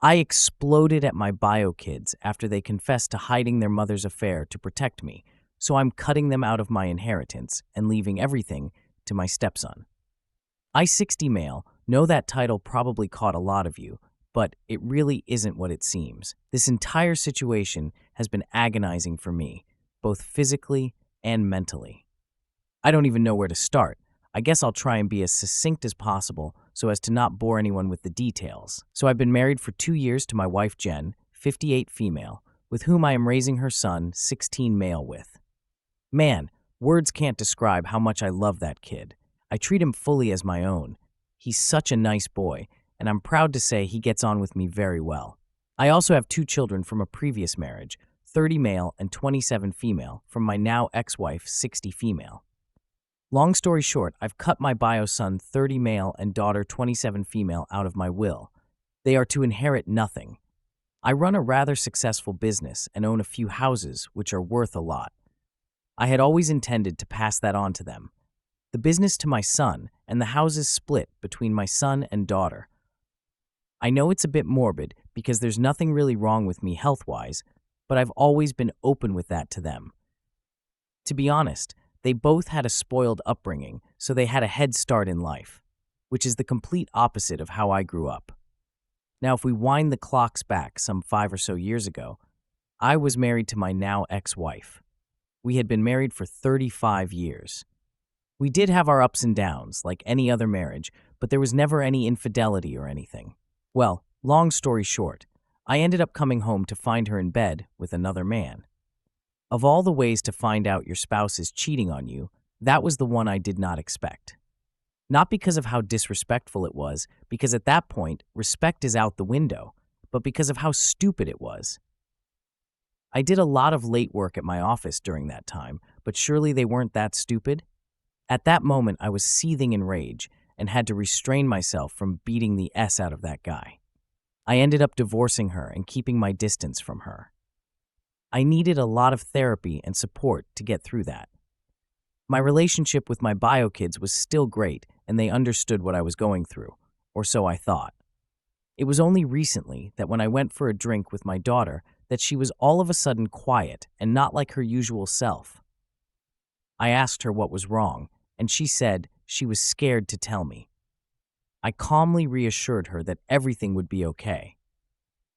I exploded at my bio kids after they confessed to hiding their mother's affair to protect me, so I'm cutting them out of my inheritance and leaving everything to my stepson. I 60 male know that title probably caught a lot of you, but it really isn't what it seems. This entire situation has been agonizing for me, both physically and mentally. I don't even know where to start. I guess I'll try and be as succinct as possible so as to not bore anyone with the details. So I've been married for 2 years to my wife Jen, 58 female, with whom I am raising her son, 16 male with. Man, words can't describe how much I love that kid. I treat him fully as my own. He's such a nice boy, and I'm proud to say he gets on with me very well. I also have 2 children from a previous marriage, 30 male and 27 female, from my now ex-wife, 60 female. Long story short, I've cut my bio son 30 male and daughter 27 female out of my will. They are to inherit nothing. I run a rather successful business and own a few houses, which are worth a lot. I had always intended to pass that on to them. The business to my son, and the houses split between my son and daughter. I know it's a bit morbid because there's nothing really wrong with me health-wise, but I've always been open with that to them. To be honest, they both had a spoiled upbringing, so they had a head start in life, which is the complete opposite of how I grew up. Now, if we wind the clocks back some 5 or so years ago, I was married to my now ex-wife. We had been married for 35 years. We did have our ups and downs, like any other marriage, but there was never any infidelity or anything. Well, long story short, I ended up coming home to find her in bed with another man. Of all the ways to find out your spouse is cheating on you, that was the one I did not expect. Not because of how disrespectful it was, because at that point, respect is out the window, but because of how stupid it was. I did a lot of late work at my office during that time, but surely they weren't that stupid? At that moment, I was seething in rage and had to restrain myself from beating the S out of that guy. I ended up divorcing her and keeping my distance from her. I needed a lot of therapy and support to get through that. My relationship with my bio kids was still great, and they understood what I was going through, or so I thought. It was only recently that when I went for a drink with my daughter that she was all of a sudden quiet and not like her usual self. I asked her what was wrong, and she said she was scared to tell me. I calmly reassured her that everything would be okay.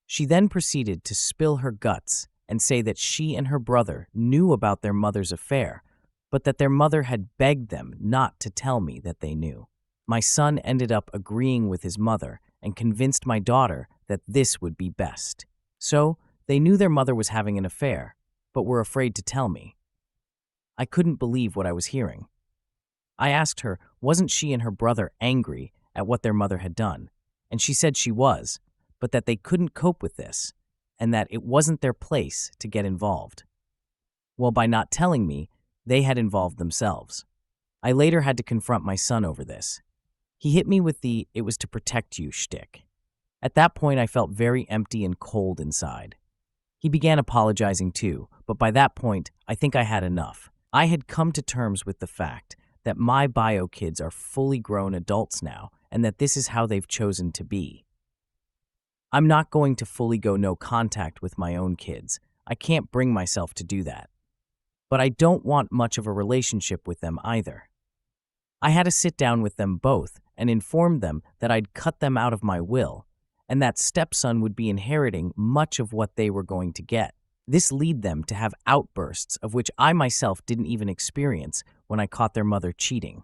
She then proceeded to spill her guts and say that she and her brother knew about their mother's affair, but that their mother had begged them not to tell me that they knew. My son ended up agreeing with his mother and convinced my daughter that this would be best. So, they knew their mother was having an affair, but were afraid to tell me. I couldn't believe what I was hearing. I asked her, wasn't she and her brother angry at what their mother had done? And she said she was, but that they couldn't cope with this, and that it wasn't their place to get involved. Well, by not telling me, they had involved themselves. I later had to confront my son over this. He hit me with the "it was to protect you" shtick. At that point, I felt very empty and cold inside. He began apologizing too, but by that point, I think I had enough. I had come to terms with the fact that my bio kids are fully grown adults now, and that this is how they've chosen to be. I'm not going to fully go no contact with my own kids. I can't bring myself to do that. But I don't want much of a relationship with them either. I had to sit down with them both and inform them that I'd cut them out of my will, and that stepson would be inheriting much of what they were going to get. This led them to have outbursts of which I myself didn't even experience when I caught their mother cheating.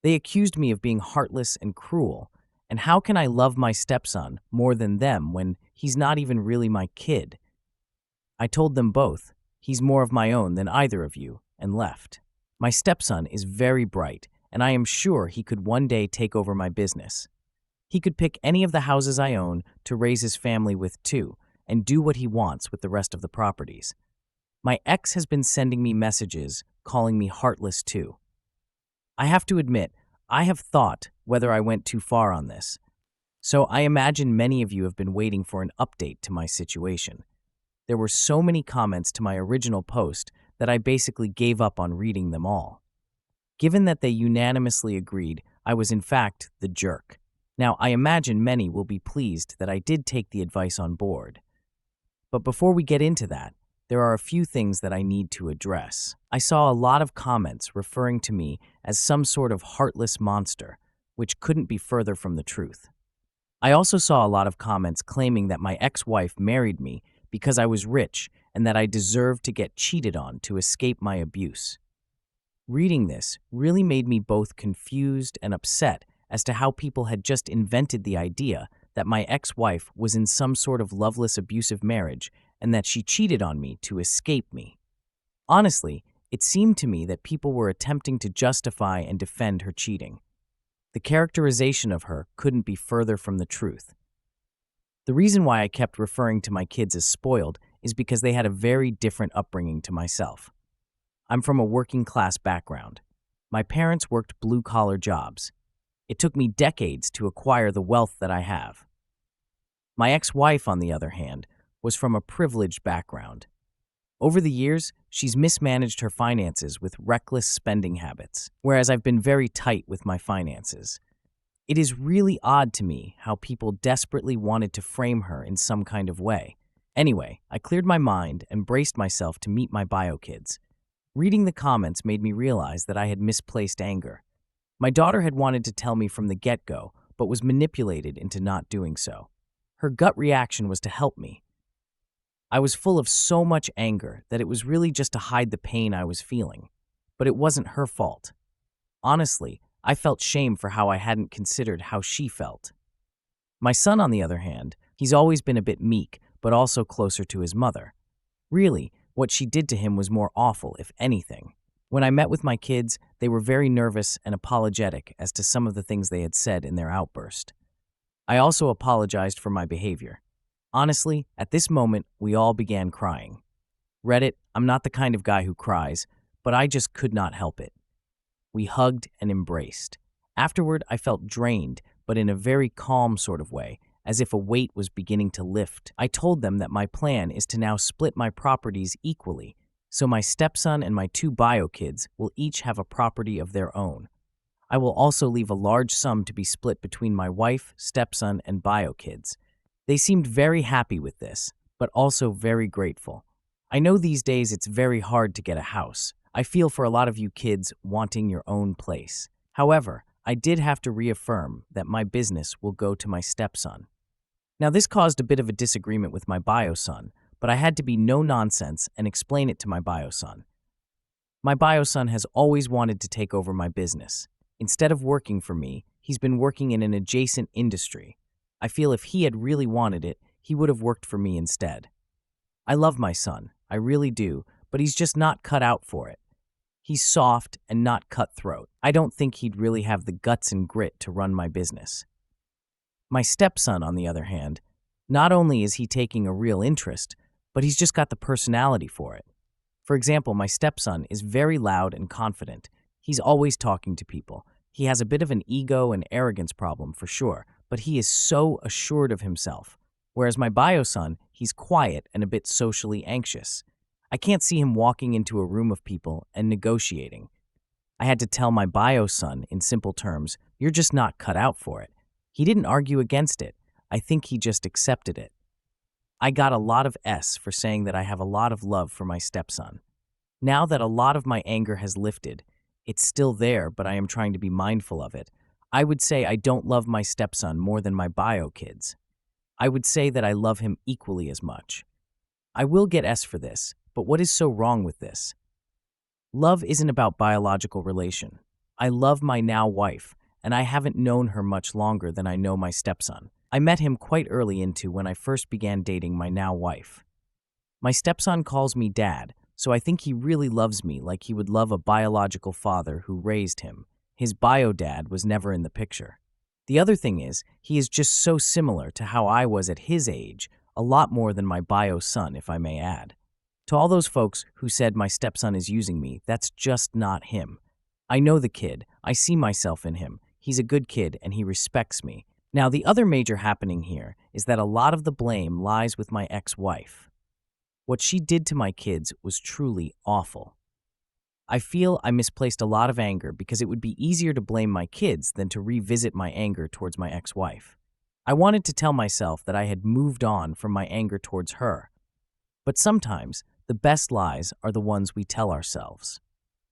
They accused me of being heartless and cruel, and how can I love my stepson more than them when he's not even really my kid? I told them both, he's more of my own than either of you, and left. My stepson is very bright, and I am sure he could one day take over my business. He could pick any of the houses I own to raise his family with too, and do what he wants with the rest of the properties. My ex has been sending me messages, calling me heartless too. I have to admit, I have thought whether I went too far on this. So I imagine many of you have been waiting for an update to my situation. There were so many comments to my original post that I basically gave up on reading them all. Given that they unanimously agreed I was in fact the jerk. Now, I imagine many will be pleased that I did take the advice on board. But before we get into that, there are a few things that I need to address. I saw a lot of comments referring to me as some sort of heartless monster, which couldn't be further from the truth. I also saw a lot of comments claiming that my ex-wife married me because I was rich and that I deserved to get cheated on to escape my abuse. Reading this really made me both confused and upset as to how people had just invented the idea that my ex-wife was in some sort of loveless abusive marriage and that she cheated on me to escape me. Honestly, it seemed to me that people were attempting to justify and defend her cheating. The characterization of her couldn't be further from the truth. The reason why I kept referring to my kids as spoiled is because they had a very different upbringing to myself. I'm from a working-class background. My parents worked blue-collar jobs. It took me decades to acquire the wealth that I have. My ex-wife, on the other hand, was from a privileged background. Over the years, she's mismanaged her finances with reckless spending habits, whereas I've been very tight with my finances. It is really odd to me how people desperately wanted to frame her in some kind of way. Anyway, I cleared my mind and braced myself to meet my bio kids. Reading the comments made me realize that I had misplaced anger. My daughter had wanted to tell me from the get-go, but was manipulated into not doing so. Her gut reaction was to help me. I was full of so much anger that it was really just to hide the pain I was feeling. But it wasn't her fault. Honestly, I felt shame for how I hadn't considered how she felt. My son, on the other hand, he's always been a bit meek, but also closer to his mother. Really, what she did to him was more awful, if anything. When I met with my kids, they were very nervous and apologetic as to some of the things they had said in their outburst. I also apologized for my behavior. Honestly, at this moment, we all began crying. Reddit, I'm not the kind of guy who cries, but I just could not help it. We hugged and embraced. Afterward, I felt drained, but in a very calm sort of way, as if a weight was beginning to lift. I told them that my plan is to now split my properties equally, so my stepson and my 2 bio kids will each have a property of their own. I will also leave a large sum to be split between my wife, stepson, and bio kids. They seemed very happy with this, but also very grateful. I know these days it's very hard to get a house. I feel for a lot of you kids wanting your own place. However, I did have to reaffirm that my business will go to my stepson. Now, this caused a bit of a disagreement with my bio son, but I had to be no nonsense and explain it to my bio son. My bio son has always wanted to take over my business. Instead of working for me, he's been working in an adjacent industry. I feel if he had really wanted it, he would have worked for me instead. I love my son, I really do, but he's just not cut out for it. He's soft and not cutthroat. I don't think he'd really have the guts and grit to run my business. My stepson, on the other hand, not only is he taking a real interest, but he's just got the personality for it. For example, my stepson is very loud and confident. He's always talking to people. He has a bit of an ego and arrogance problem for sure, but he is so assured of himself. Whereas my bio son, he's quiet and a bit socially anxious. I can't see him walking into a room of people and negotiating. I had to tell my bio son in simple terms, "You're just not cut out for it." He didn't argue against it. I think he just accepted it. I got a lot of S for saying that I have a lot of love for my stepson. Now that a lot of my anger has lifted, it's still there, but I am trying to be mindful of it. I would say I don't love my stepson more than my bio kids. I would say that I love him equally as much. I will get S for this, but what is so wrong with this? Love isn't about biological relation. I love my now wife, and I haven't known her much longer than I know my stepson. I met him quite early into when I first began dating my now wife. My stepson calls me dad, so I think he really loves me like he would love a biological father who raised him. His bio dad was never in the picture. The other thing is, he is just so similar to how I was at his age, a lot more than my bio son, if I may add. To all those folks who said my stepson is using me, that's just not him. I know the kid. I see myself in him. He's a good kid and he respects me. Now, the other major happening here is that a lot of the blame lies with my ex-wife. What she did to my kids was truly awful. I feel I misplaced a lot of anger because it would be easier to blame my kids than to revisit my anger towards my ex-wife. I wanted to tell myself that I had moved on from my anger towards her. But sometimes, the best lies are the ones we tell ourselves.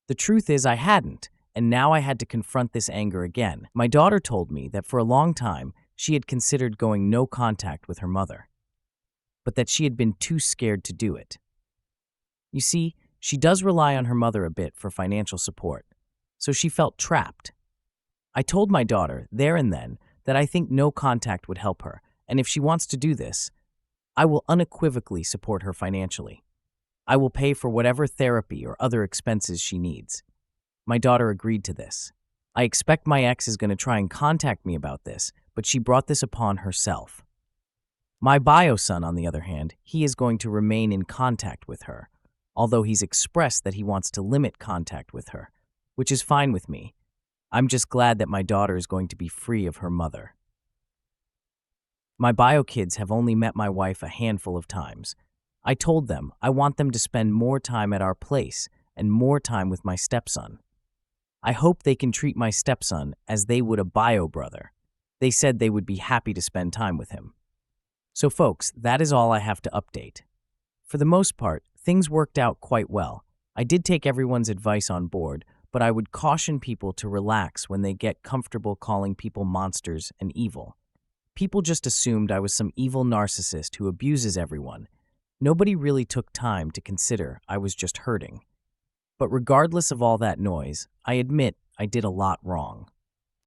The truth is I hadn't, and now I had to confront this anger again. My daughter told me that for a long time, she had considered going no contact with her mother, but that she had been too scared to do it. You see, she does rely on her mother a bit for financial support, so she felt trapped. I told my daughter, there and then, that I think no contact would help her, and if she wants to do this, I will unequivocally support her financially. I will pay for whatever therapy or other expenses she needs. My daughter agreed to this. I expect my ex is going to try and contact me about this, but she brought this upon herself. My bio son, on the other hand, he is going to remain in contact with her, although he's expressed that he wants to limit contact with her, which is fine with me. I'm just glad that my daughter is going to be free of her mother. My bio kids have only met my wife a handful of times. I told them I want them to spend more time at our place and more time with my stepson. I hope they can treat my stepson as they would a bio brother. They said they would be happy to spend time with him. So folks, that is all I have to update. For the most part, things worked out quite well. I did take everyone's advice on board, but I would caution people to relax when they get comfortable calling people monsters and evil. People just assumed I was some evil narcissist who abuses everyone. Nobody really took time to consider I was just hurting. But regardless of all that noise, I admit I did a lot wrong.